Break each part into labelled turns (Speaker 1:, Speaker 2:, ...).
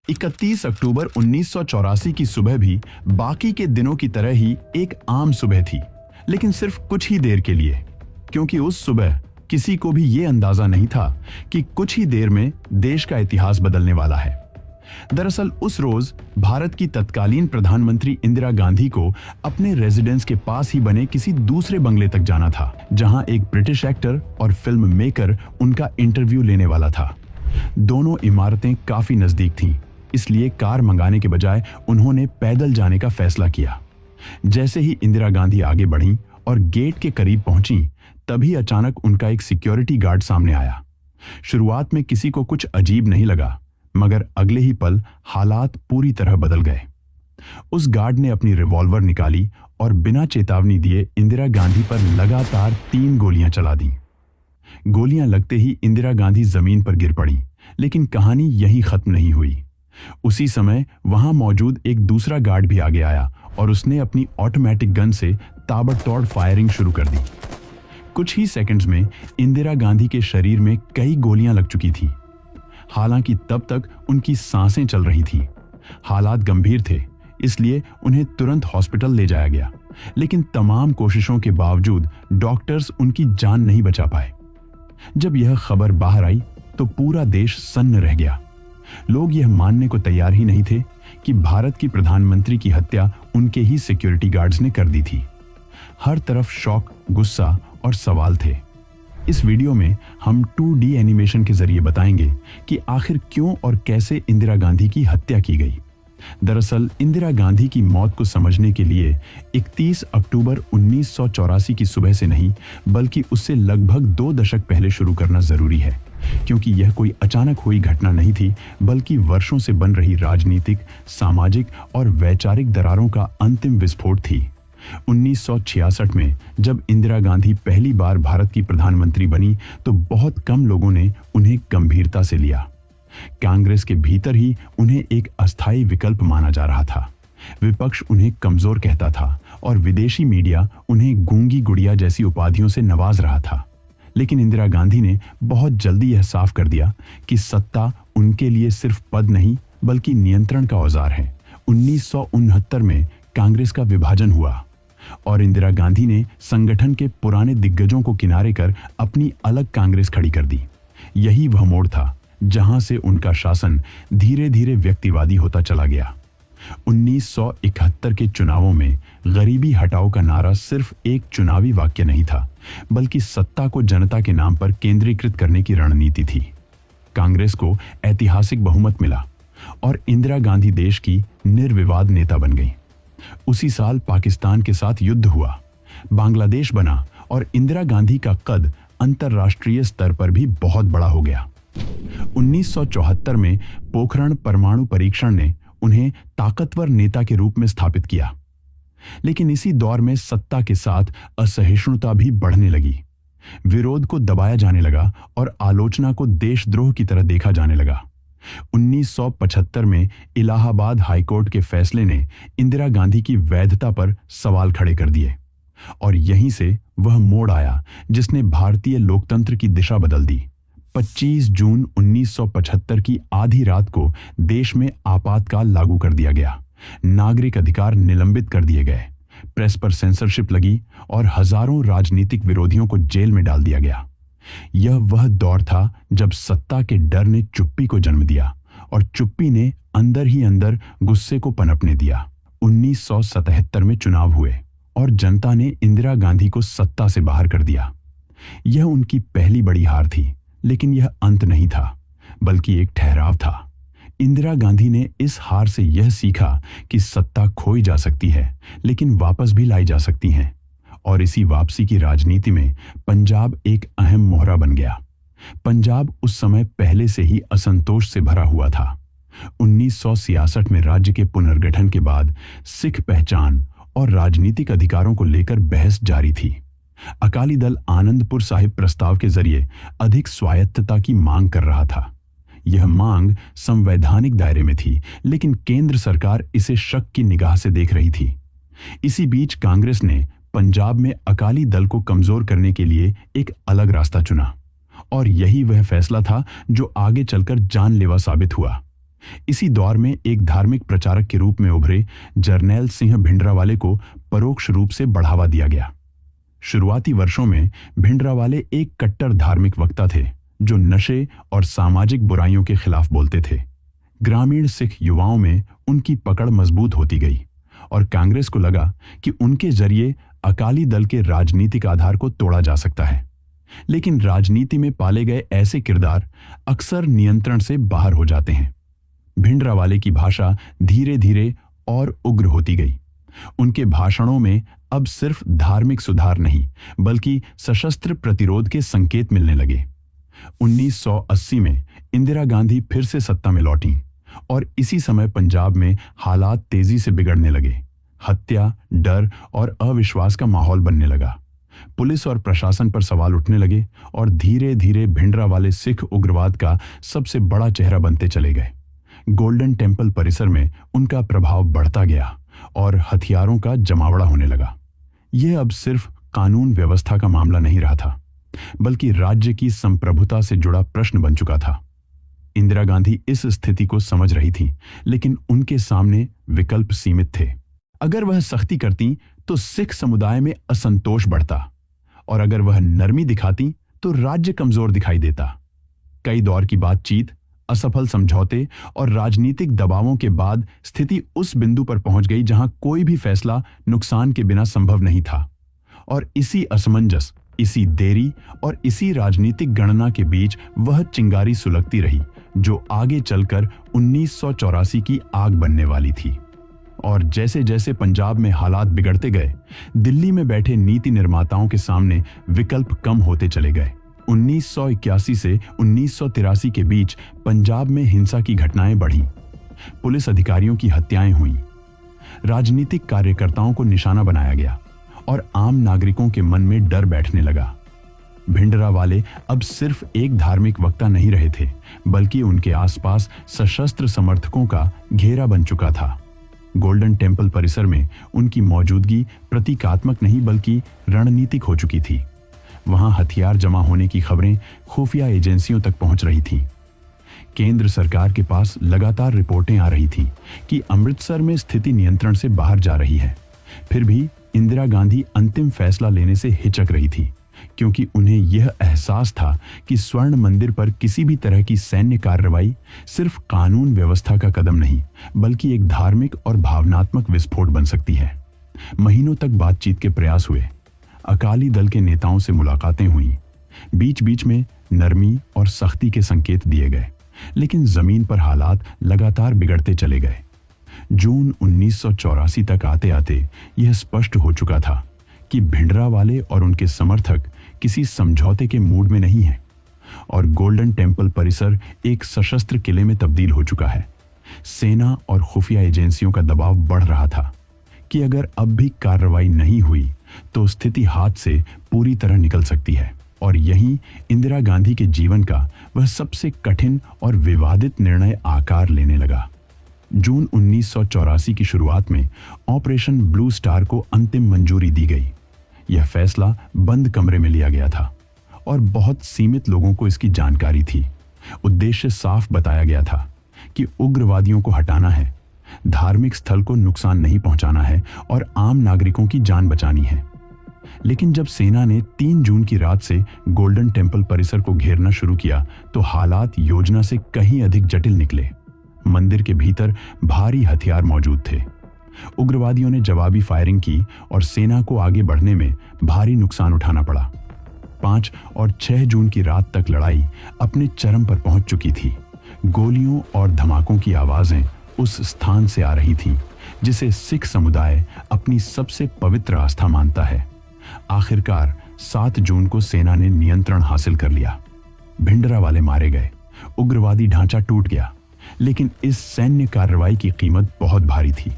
Speaker 1: 31 अक्टूबर 1984 की सुबह भी बाकी के दिनों की तरह ही एक आम सुबह थी, लेकिन सिर्फ कुछ ही देर के लिए, क्योंकि उस सुबह किसी को भी ये अंदाजा नहीं था कि कुछ ही देर में देश का इतिहास बदलने वाला है। दरअसल उस रोज भारत की तत्कालीन प्रधानमंत्री इंदिरा गांधी को अपने रेजिडेंस के पास ही बने किसी दूसरे बंगले तक जाना था, जहां एक ब्रिटिश एक्टर और फिल्म मेकर उनका इंटरव्यू लेने वाला था। दोनों इमारतें काफी नजदीक थीं, इसलिए कार मंगाने के बजाय उन्होंने पैदल जाने का फैसला किया। जैसे ही इंदिरा गांधी आगे बढ़ीं और गेट के करीब पहुंची, तभी अचानक उनका एक सिक्योरिटी गार्ड सामने आया। शुरुआत में किसी को कुछ अजीब नहीं लगा, मगर अगले ही पल हालात पूरी तरह बदल गए। उस गार्ड ने अपनी रिवॉल्वर निकाली और बिना चेतावनी दिए इंदिरा गांधी पर लगातार 3 गोलियां चला दी। गोलियां लगते ही इंदिरा गांधी जमीन पर गिर पड़ी, लेकिन कहानी यहीं खत्म नहीं हुई। उसी समय वहां मौजूद एक दूसरा गार्ड भी आगे आया और उसने अपनी ऑटोमेटिक गन से ताबड़तोड़ फायरिंग शुरू कर दी। कुछ ही सेकंड्स में इंदिरा गांधी के शरीर में कई गोलियां लग चुकी थीं। हालांकि तब तक उनकी सांसें चल रही थीं। हालात गंभीर थे, इसलिए उन्हें तुरंत हॉस्पिटल ले जाया गया, लेकिन तमाम कोशिशों के बावजूद डॉक्टर्स उनकी जान नहीं बचा पाए। जब यह खबर बाहर आई तो पूरा देश सन्न रह गया। लोग यह मानने को तैयार ही नहीं थे कि भारत की प्रधानमंत्री की हत्या उनके ही सिक्योरिटी गार्ड्स ने कर दी थी। हर तरफ शौक, गुस्सा और सवाल थे। इस वीडियो में हम 2D एनिमेशन के जरिए बताएंगे कि आखिर क्यों और कैसे इंदिरा गांधी की हत्या की गई। दरअसल इंदिरा गांधी की मौत को समझने के लिए 31 अक्टूबर 1984 की सुबह से नहीं, बल्कि उससे लगभग 2 दशक पहले शुरू करना जरूरी है, क्योंकि यह कोई अचानक हुई घटना नहीं थी, बल्कि वर्षों से बन रही राजनीतिक, सामाजिक और वैचारिक दरारों का अंतिम विस्फोट थी। 1966 में जब इंदिरा गांधी पहली बार भारत की प्रधानमंत्री बनी तो बहुत कम लोगों ने उन्हें गंभीरता से लिया। कांग्रेस के भीतर ही उन्हें एक अस्थायी विकल्प माना जा रहा था। विपक्ष उन्हें कमजोर कहता था और विदेशी मीडिया उन्हें गूंगी गुड़िया जैसी उपाधियों से नवाज रहा था। लेकिन इंदिरा गांधी ने बहुत जल्दी यह साफ कर दिया कि सत्ता उनके लिए सिर्फ पद नहीं, बल्कि नियंत्रण का औजार है। 1969 में कांग्रेस का विभाजन हुआ और इंदिरा गांधी ने संगठन के पुराने दिग्गजों को किनारे कर अपनी अलग कांग्रेस खड़ी कर दी। यही वह मोड़ था जहां से उनका शासन धीरे धीरे व्यक्तिवादी होता चला गया। 1971 के चुनावों में गरीबी हटाओ का नारा सिर्फ एक चुनावी वाक्य नहीं था, बल्कि सत्ता को जनता के नाम पर केंद्रीकृत करने की रणनीति थी। कांग्रेस को ऐतिहासिक बहुमत मिला और इंदिरा गांधी देश की निर्विवाद नेता बन गई। उसी साल पाकिस्तान के साथ युद्ध हुआ, बांग्लादेश बना और इंदिरा गांधी का कद अंतर्राष्ट्रीय स्तर पर भी बहुत बड़ा हो गया। 1974 में पोखरण परमाणु परीक्षण ने उन्हें ताकतवर नेता के रूप में स्थापित किया। लेकिन इसी दौर में सत्ता के साथ असहिष्णुता भी बढ़ने लगी। विरोध को दबाया जाने लगा और आलोचना को देशद्रोह की तरह देखा जाने लगा। 1975 में इलाहाबाद हाईकोर्ट के फैसले ने इंदिरा गांधी की वैधता पर सवाल खड़े कर दिए और यहीं से वह मोड़ आया जिसने भारतीय लोकतंत्र की दिशा बदल दी। 25 जून 1975 की आधी रात को देश में आपातकाल लागू कर दिया गया। नागरिक अधिकार निलंबित कर दिए गए, प्रेस पर सेंसरशिप लगी और हजारों राजनीतिक विरोधियों को जेल में डाल दिया गया। यह वह दौर था जब सत्ता के डर ने चुप्पी को जन्म दिया और चुप्पी ने अंदर ही अंदर गुस्से को पनपने दिया। 1977 में चुनाव हुए और जनता ने इंदिरा गांधी को सत्ता से बाहर कर दिया। यह उनकी पहली बड़ी हार थी, लेकिन यह अंत नहीं था, बल्कि एक ठहराव था। इंदिरा गांधी ने इस हार से यह सीखा कि सत्ता खोई जा सकती है, लेकिन वापस भी लाई जा सकती है। और इसी वापसी की राजनीति में पंजाब एक अहम मोहरा बन गया। पंजाब उस समय पहले से ही असंतोष से भरा हुआ था। 1966 में राज्य के पुनर्गठन के बाद सिख पहचान और राजनीतिक अधिकारों को लेकर बहस जारी थी। अकाली दल आनंदपुर साहिब प्रस्ताव के जरिए अधिक स्वायत्तता की मांग कर रहा था। यह मांग संवैधानिक दायरे में थी, लेकिन केंद्र सरकार इसे शक की निगाह से देख रही थी। इसी बीच कांग्रेस ने पंजाब में अकाली दल को कमजोर करने के लिए एक अलग रास्ता चुना और यही वह फैसला था जो आगे चलकर जानलेवा साबित हुआ। इसी दौर में एक धार्मिक प्रचारक के रूप में उभरे जरनैल सिंह भिंडरावाले को परोक्ष रूप से बढ़ावा दिया गया। शुरुआती वर्षों में भिंडरावाले एक कट्टर धार्मिक वक्ता थे जो नशे और सामाजिक बुराइयों के खिलाफ बोलते थे। ग्रामीण सिख युवाओं में उनकी पकड़ मजबूत होती गई और कांग्रेस को लगा कि उनके जरिए अकाली दल के राजनीतिक आधार को तोड़ा जा सकता है। लेकिन राजनीति में पाले गए ऐसे किरदार अक्सर नियंत्रण से बाहर हो जाते हैं। भिंडरावाले की भाषा धीरे धीरे और उग्र होती गई। उनके भाषणों में अब सिर्फ धार्मिक सुधार नहीं बल्कि सशस्त्र प्रतिरोध के संकेत मिलने लगे। 1980 में इंदिरा गांधी फिर से सत्ता में लौटी और इसी समय पंजाब में हालात तेजी से बिगड़ने लगे। हत्या, डर और अविश्वास का माहौल बनने लगा। पुलिस और प्रशासन पर सवाल उठने लगे और धीरे धीरे भिंडरावाले सिख उग्रवाद का सबसे बड़ा चेहरा बनते चले गए। गोल्डन टेम्पल परिसर में उनका प्रभाव बढ़ता गया और हथियारों का जमावड़ा होने लगा। यह अब सिर्फ कानून व्यवस्था का मामला नहीं रहा था बल्कि राज्य की संप्रभुता से जुड़ा प्रश्न बन चुका था। इंदिरा गांधी इस स्थिति को समझ रही थी, लेकिन उनके सामने विकल्प सीमित थे। अगर वह सख्ती करती तो सिख समुदाय में असंतोष बढ़ता और अगर वह नरमी दिखाती तो राज्य कमजोर दिखाई देता। कई दौर की बातचीत, असफल समझौते और राजनीतिक दबावों के बाद स्थिति उस बिंदु पर पहुंच गई जहां कोई भी फैसला नुकसान के बिना संभव नहीं था। और इसी असमंजस, इसी देरी और इसी राजनीतिक गणना के बीच वह चिंगारी सुलगती रही जो आगे चलकर 1984 की आग बनने वाली थी। और जैसे जैसे पंजाब में हालात बिगड़ते गए, दिल्ली में बैठे नीति निर्माताओं के सामने विकल्प कम होते चले गए। 1981 से 1983 के बीच पंजाब में हिंसा की घटनाएं बढ़ीं, पुलिस अधिकारियों की हत्याएं हुईं, राजनीतिक कार्यकर्ताओं को निशाना बनाया गया और आम नागरिकों के मन में डर बैठने लगा। भिंडरावाले अब सिर्फ एक धार्मिक वक्ता नहीं रहे थे बल्कि उनके आसपास सशस्त्र समर्थकों का घेरा बन चुका था। गोल्डन टेम्पल परिसर में उनकी मौजूदगी प्रतीकात्मक नहीं बल्कि रणनीतिक हो चुकी थी। वहां हथियार जमा होने की खबरें खुफिया एजेंसियों तक पहुंच रही थीं। केंद्र सरकार के पास लगातार रिपोर्टें आ रही थीं कि अमृतसर में स्थिति नियंत्रण से बाहर जा रही है। फिर भी इंदिरा गांधी अंतिम फैसला लेने से हिचक रही थी क्योंकि उन्हें यह एहसास था कि स्वर्ण मंदिर पर किसी भी तरह की सैन्य कार्रवाई सिर्फ कानून व्यवस्था का कदम नहीं बल्कि एक धार्मिक और भावनात्मक विस्फोट बन सकती है। महीनों तक बातचीत के प्रयास हुए, अकाली दल के नेताओं से मुलाकातें हुईं, बीच बीच में नरमी और सख्ती के संकेत दिए गए, लेकिन जमीन पर हालात लगातार बिगड़ते चले गए। जून 1984 तक आते आते यह स्पष्ट हो चुका था कि भिंडरावाले और उनके समर्थक किसी समझौते के मूड में नहीं हैं और गोल्डन टेम्पल परिसर एक सशस्त्र किले में तब्दील हो चुका है। सेना और खुफिया एजेंसियों का दबाव बढ़ रहा था कि अगर अब भी कार्रवाई नहीं हुई तो स्थिति हाथ से पूरी तरह निकल सकती है। और यहीं इंदिरा गांधी के जीवन का वह सबसे कठिन और विवादित निर्णय आकार लेने लगा। जून 1984 की शुरुआत में ऑपरेशन ब्लू स्टार को अंतिम मंजूरी दी गई। यह फैसला बंद कमरे में लिया गया था और बहुत सीमित लोगों को इसकी जानकारी थी। उद्देश्य साफ बताया गया था कि उग्रवादियों को हटाना है, धार्मिक स्थल को नुकसान नहीं पहुंचाना है और आम नागरिकों की जान बचानी है। लेकिन जब सेना ने 3 जून की रात से गोल्डन टेम्पल परिसर को घेरना शुरू किया तो हालात योजना से कहीं अधिक जटिल निकले। मंदिर के भीतर भारी हथियार मौजूद थे। उग्रवादियों ने जवाबी फायरिंग की और सेना को आगे बढ़ने में भारी नुकसान उठाना पड़ा। 5 और 6 जून की रात तक लड़ाई अपने चरम पर पहुंच चुकी थी। गोलियों और धमाकों की आवाजें उस स्थान से आ रही थीं जिसे सिख समुदाय अपनी सबसे पवित्र आस्था मानता है। आखिरकार 7 जून को सेना ने नियंत्रण हासिल कर लिया। भिंडरावाले मारे गए, उग्रवादी ढांचा टूट गया, लेकिन इस सैन्य कार्रवाई की कीमत बहुत भारी थी।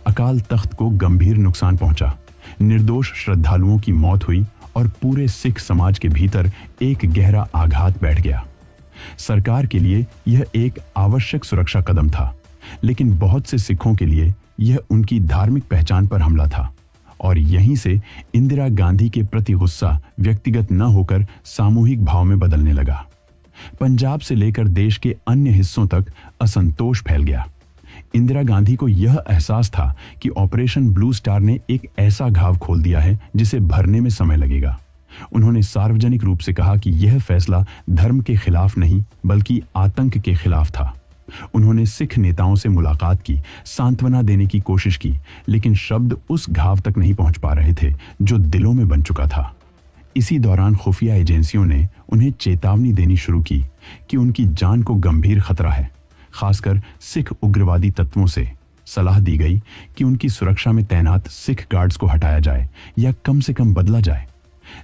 Speaker 1: अकाल तख्त को गंभीर नुकसान पहुंचा, निर्दोष श्रद्धालुओं की मौत हुई और पूरे सिख समाज के भीतर एक गहरा आघात बैठ गया। सरकार के लिए यह एक आवश्यक सुरक्षा कदम था, लेकिन बहुत से सिखों के लिए यह उनकी धार्मिक पहचान पर हमला था और यहीं से इंदिरा गांधी के प्रति गुस्सा व्यक्तिगत न होकर सामूहिक भाव में बदलने लगा। पंजाब से लेकर देश के अन्य हिस्सों तक असंतोष फैल गया। इंदिरा गांधी को यह एहसास था कि ऑपरेशन ब्लू स्टार ने एक ऐसा घाव खोल दिया है जिसे भरने में समय लगेगा। उन्होंने सार्वजनिक रूप से कहा कि यह फैसला धर्म के खिलाफ नहीं बल्कि आतंक के खिलाफ था। उन्होंने सिख नेताओं से मुलाकात की, सांत्वना देने की कोशिश की, लेकिन शब्द उस घाव तक नहीं पहुंच पा रहे थे जो दिलों में बन चुका था। इसी दौरान खुफिया एजेंसियों ने उन्हें चेतावनी देनी शुरू की कि उनकी जान को गंभीर खतरा है। खासकर सिख उग्रवादी तत्वों से सलाह दी गई कि उनकी सुरक्षा में तैनात सिख गार्ड्स को हटाया जाए या कम से कम बदला जाए।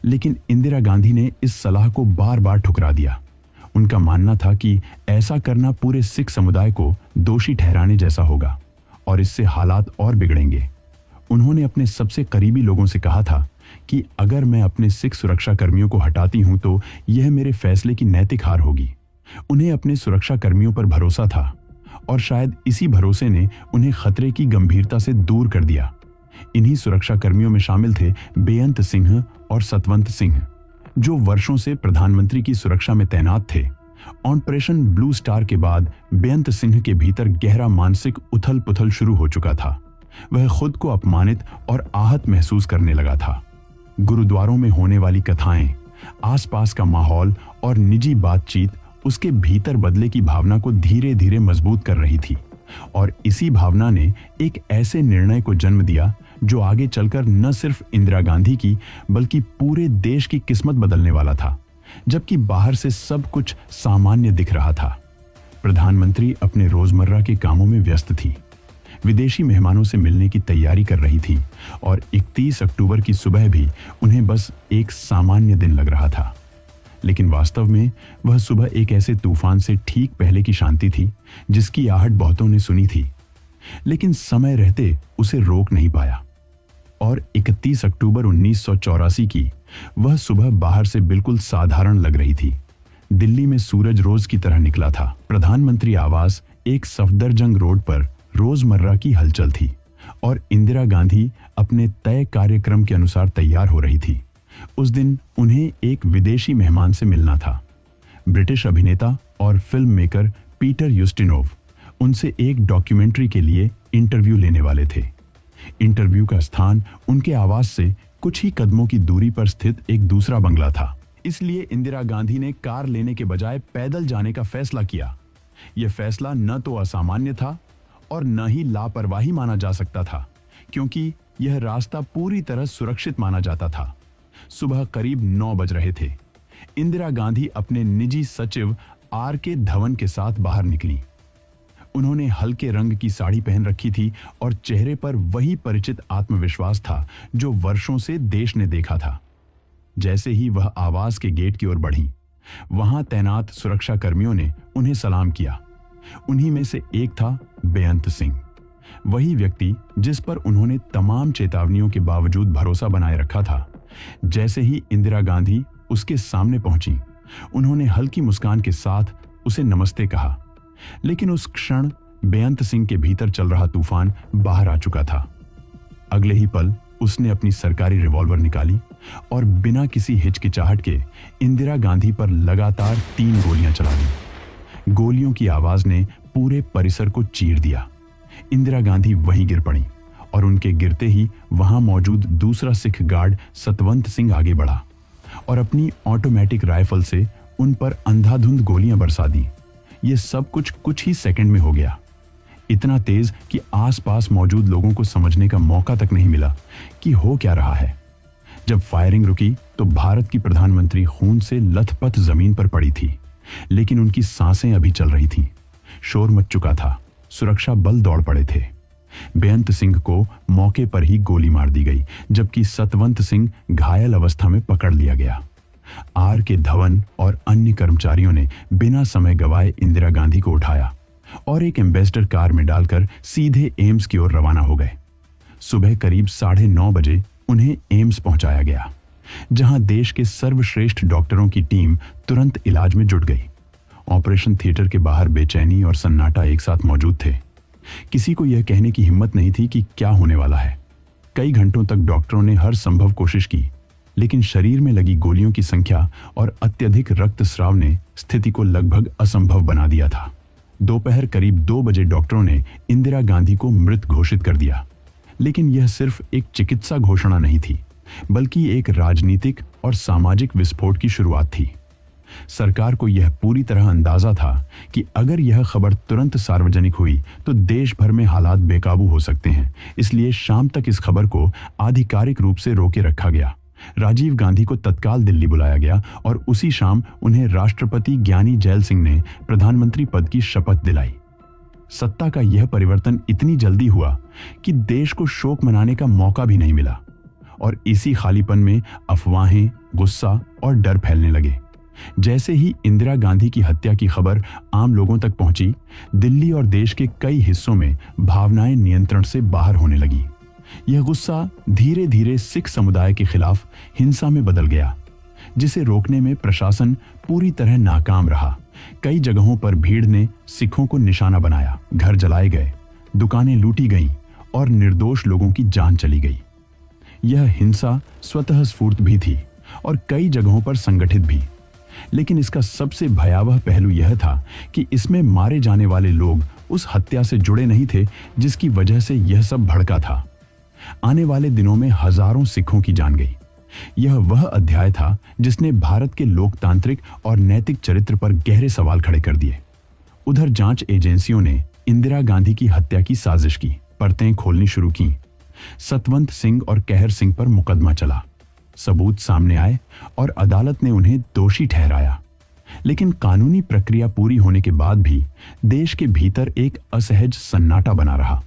Speaker 1: लेकिन इंदिरा गांधी ने इस सलाह को बार बार ठुकरा दिया। उनका मानना था कि ऐसा करना पूरे सिख समुदाय को दोषी ठहराने जैसा होगा और इससे हालात और बिगड़ेंगे। उन्होंने अपने सबसे करीबी लोगों से कहा था कि अगर मैं अपने सिख सुरक्षा कर्मियों को हटाती हूं तो यह मेरे फैसले की नैतिक हार होगी। उन्हें अपने सुरक्षा कर्मियों पर भरोसा था और शायद इसी भरोसे ने उन्हें खतरे की गंभीरता से दूर कर दिया। इन्हीं सुरक्षा कर्मियों में शामिल थे बेअंत सिंह और सतवंत सिंह, जो वर्षों से प्रधानमंत्री की सुरक्षा में तैनात थे। ऑपरेशन ब्लू स्टार के बाद बेअंत सिंह के भीतर गहरा मानसिक उथल पुथल शुरू हो चुका था। वह खुद को अपमानित और आहत महसूस करने लगा था। गुरुद्वारों में होने वाली कथाएं, आसपास का माहौल और निजी बातचीत उसके भीतर बदले की भावना को धीरे धीरे मजबूत कर रही थी और इसी भावना ने एक ऐसे निर्णय को जन्म दिया जो आगे चलकर न सिर्फ इंदिरा गांधी की बल्कि पूरे देश की किस्मत बदलने वाला था। जबकि बाहर से सब कुछ सामान्य दिख रहा था, प्रधानमंत्री अपने रोजमर्रा के कामों में व्यस्त थी। विदेशी मेहमानों से मिलने की तैयारी कर रही थी और 31 अक्टूबर की सुबह भी उन्हें बस एक सामान्य दिन लग रहा था। लेकिन वास्तव में वह सुबह एक ऐसे तूफान से ठीक पहले की शांति थी जिसकी आहट बहुतों ने सुनी थी, लेकिन समय रहते उसे रोक नहीं पाया। और 31 अक्टूबर 1984 की वह सुबह बाहर से बिल्कुल साधारण लग रही थी। दिल्ली में सूरज रोज की तरह निकला था। प्रधानमंत्री आवास एक सफदरजंग रोड पर रोजमर्रा की हलचल थी और इंदिरा गांधी अपने तय कार्यक्रम के अनुसार तैयार हो रही थी। उस दिन उन्हें एक विदेशी मेहमान से मिलना था। ब्रिटिश अभिनेता और फिल्म मेकर पीटर युस्टिनोव उनसे एक डॉक्यूमेंट्री के लिए इंटरव्यू लेने वाले थे। इंटरव्यू का स्थान उनके आवास से कुछ ही कदमों की दूरी पर स्थित एक दूसरा बंगला था। इसलिए इंदिरा गांधी ने कार लेने के बजाय पैदल जाने का फैसला किया। यह फैसला न तो असामान्य था और न ही लापरवाही माना जा सकता था, क्योंकि यह रास्ता पूरी तरह सुरक्षित माना जाता था। सुबह करीब 9 बज रहे थे। इंदिरा गांधी अपने निजी सचिव R.K. धवन के साथ बाहर निकली। उन्होंने हल्के रंग की साड़ी पहन रखी थी और चेहरे पर वही परिचित आत्मविश्वास था जो वर्षों से देश ने देखा था। जैसे ही वह आवास के गेट की ओर बढ़ी, वहां तैनात सुरक्षा कर्मियों ने उन्हें सलाम किया। उन्हीं में से एक था बेअंत सिंह, वही व्यक्ति जिस पर उन्होंने तमाम चेतावनियों के बावजूद भरोसा बनाए रखा था। जैसे ही इंदिरा गांधी उसके सामने पहुंची, उन्होंने हल्की मुस्कान के साथ उसे नमस्ते कहा। लेकिन उस क्षण बेअंत सिंह के भीतर चल रहा तूफान बाहर आ चुका था। अगले ही पल उसने अपनी सरकारी रिवॉल्वर निकाली और बिना किसी हिचकिचाहट के इंदिरा गांधी पर लगातार 3 गोलियां चला दी। गोलियों की आवाज ने पूरे परिसर को चीर दिया। इंदिरा गांधी वहीं गिर पड़ी और उनके गिरते ही वहां मौजूद दूसरा सिख गार्ड सतवंत सिंह आगे बढ़ा और अपनी ऑटोमेटिक राइफल से उन पर अंधाधुंध गोलियां बरसा दी। ये सब कुछ ही सेकंड में हो गया, इतना तेज कि आसपास मौजूद लोगों को समझने का मौका तक नहीं मिला कि हो क्या रहा है। जब फायरिंग रुकी तो भारत की प्रधानमंत्री खून से लथपथ जमीन पर पड़ी थी, लेकिन उनकी सांसें अभी चल रही थीं। शोर मच चुका था, सुरक्षा बल दौड़ पड़े थे। बेअंत सिंह को मौके पर ही गोली मार दी गई, जबकि सतवंत सिंह घायल अवस्था में पकड़ लिया गया। R.K. धवन और अन्य कर्मचारियों ने बिना समय गवाए इंदिरा गांधी को उठाया और एक एम्बेसडर कार में डालकर सीधे एम्स की ओर रवाना हो गए। सुबह करीब 9:30 बजे उन्हें एम्स पहुंचाया गया, जहां देश के सर्वश्रेष्ठ डॉक्टरों की टीम तुरंत इलाज में जुट गई। ऑपरेशन थिएटर के बाहर बेचैनी और सन्नाटा एक साथ मौजूद थे। किसी को यह कहने की हिम्मत नहीं थी कि क्या होने वाला है। कई घंटों तक डॉक्टरों ने हर संभव कोशिश की, लेकिन शरीर में लगी गोलियों की संख्या और अत्यधिक रक्तस्राव ने स्थिति को लगभग असंभव बना दिया था। दोपहर करीब 2 बजे डॉक्टरों ने इंदिरा गांधी को मृत घोषित कर दिया। लेकिन यह सिर्फ एक चिकित्सा घोषणा नहीं थी, बल्कि एक राजनीतिक और सामाजिक विस्फोट की शुरुआत थी। सरकार को यह पूरी तरह अंदाजा था कि अगर यह खबर तुरंत सार्वजनिक हुई तो देश भर में हालात बेकाबू हो सकते हैं। इसलिए शाम तक इस खबर को आधिकारिक रूप से रोके रखा गया। राजीव गांधी को तत्काल दिल्ली बुलाया गया और उसी शाम उन्हें राष्ट्रपति ज्ञानी जैल सिंह ने प्रधानमंत्री पद की शपथ दिलाई। सत्ता का यह परिवर्तन इतनी जल्दी हुआ कि देश को शोक मनाने का मौका भी नहीं मिला और इसी खालीपन में अफवाहें, गुस्सा और डर फैलने लगे। जैसे ही इंदिरा गांधी की हत्या की खबर आम लोगों तक पहुंची, दिल्ली और देश के कई हिस्सों में भावनाएं नियंत्रण से बाहर होने लगी। यह गुस्सा धीरे धीरे सिख समुदाय के खिलाफ हिंसा में बदल गया, जिसे रोकने में प्रशासन पूरी तरह नाकाम रहा। कई जगहों पर भीड़ ने सिखों को निशाना बनाया, घर जलाए गए, दुकानें लूटी गईं और निर्दोष लोगों की जान चली गई। यह हिंसा स्वतः स्फूर्त भी थी और कई जगहों पर संगठित भी। लेकिन इसका सबसे भयावह पहलू यह था कि इसमें मारे जाने वाले लोग उस हत्या से जुड़े नहीं थे जिसकी वजह से यह सब भड़का था। आने वाले दिनों में हजारों सिखों की जान गई। यह वह अध्याय था जिसने भारत के लोकतांत्रिक और नैतिक चरित्र पर गहरे सवाल खड़े कर दिए। उधर जांच एजेंसियों ने इंदिरा गांधी की हत्या की साजिश की परतें खोलनी शुरू की। सतवंत सिंह और कहर सिंह पर मुकदमा चला, सबूत सामने आए और अदालत ने उन्हें दोषी ठहराया। लेकिन कानूनी प्रक्रिया पूरी होने के बाद भी देश के भीतर एक असहज सन्नाटा बना रहा,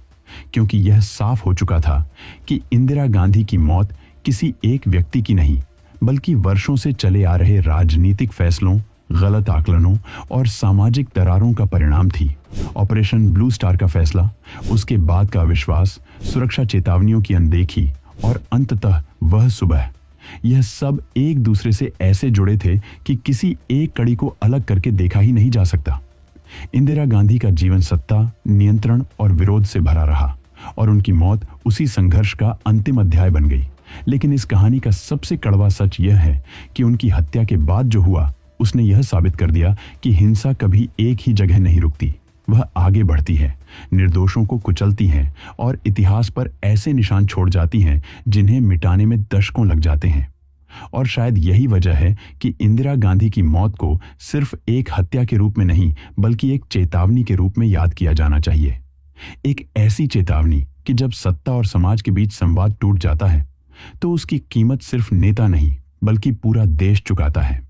Speaker 1: क्योंकि यह साफ हो चुका था कि इंदिरा गांधी की मौत किसी एक व्यक्ति की नहीं, बल्कि वर्षों से चले आ रहे राजनीतिक फैसलों, गलत आकलनों और सामाजिक दरारों का परिणाम थी। ऑपरेशन ब्लू स्टार का फैसला, उसके बाद का अविश्वास, सुरक्षा चेतावनियों की अनदेखी और अंततः वह सुबह, यह सब एक दूसरे से ऐसे जुड़े थे कि किसी एक कड़ी को अलग करके देखा ही नहीं जा सकता। इंदिरा गांधी का जीवन सत्ता, नियंत्रण और विरोध से भरा रहा और उनकी मौत उसी संघर्ष का अंतिम अध्याय बन गई। लेकिन इस कहानी का सबसे कड़वा सच यह है कि उनकी हत्या के बाद जो हुआ, उसने यह साबित कर दिया कि हिंसा कभी एक ही जगह नहीं रुकती। वह आगे बढ़ती है, निर्दोषों को कुचलती है और इतिहास पर ऐसे निशान छोड़ जाती हैं जिन्हें मिटाने में दशकों लग जाते हैं। और शायद यही वजह है कि इंदिरा गांधी की मौत को सिर्फ एक हत्या के रूप में नहीं, बल्कि एक चेतावनी के रूप में याद किया जाना चाहिए। एक ऐसी चेतावनी कि जब सत्ता और समाज के बीच संवाद टूट जाता है तो उसकी कीमत सिर्फ नेता नहीं, बल्कि पूरा देश चुकाता है।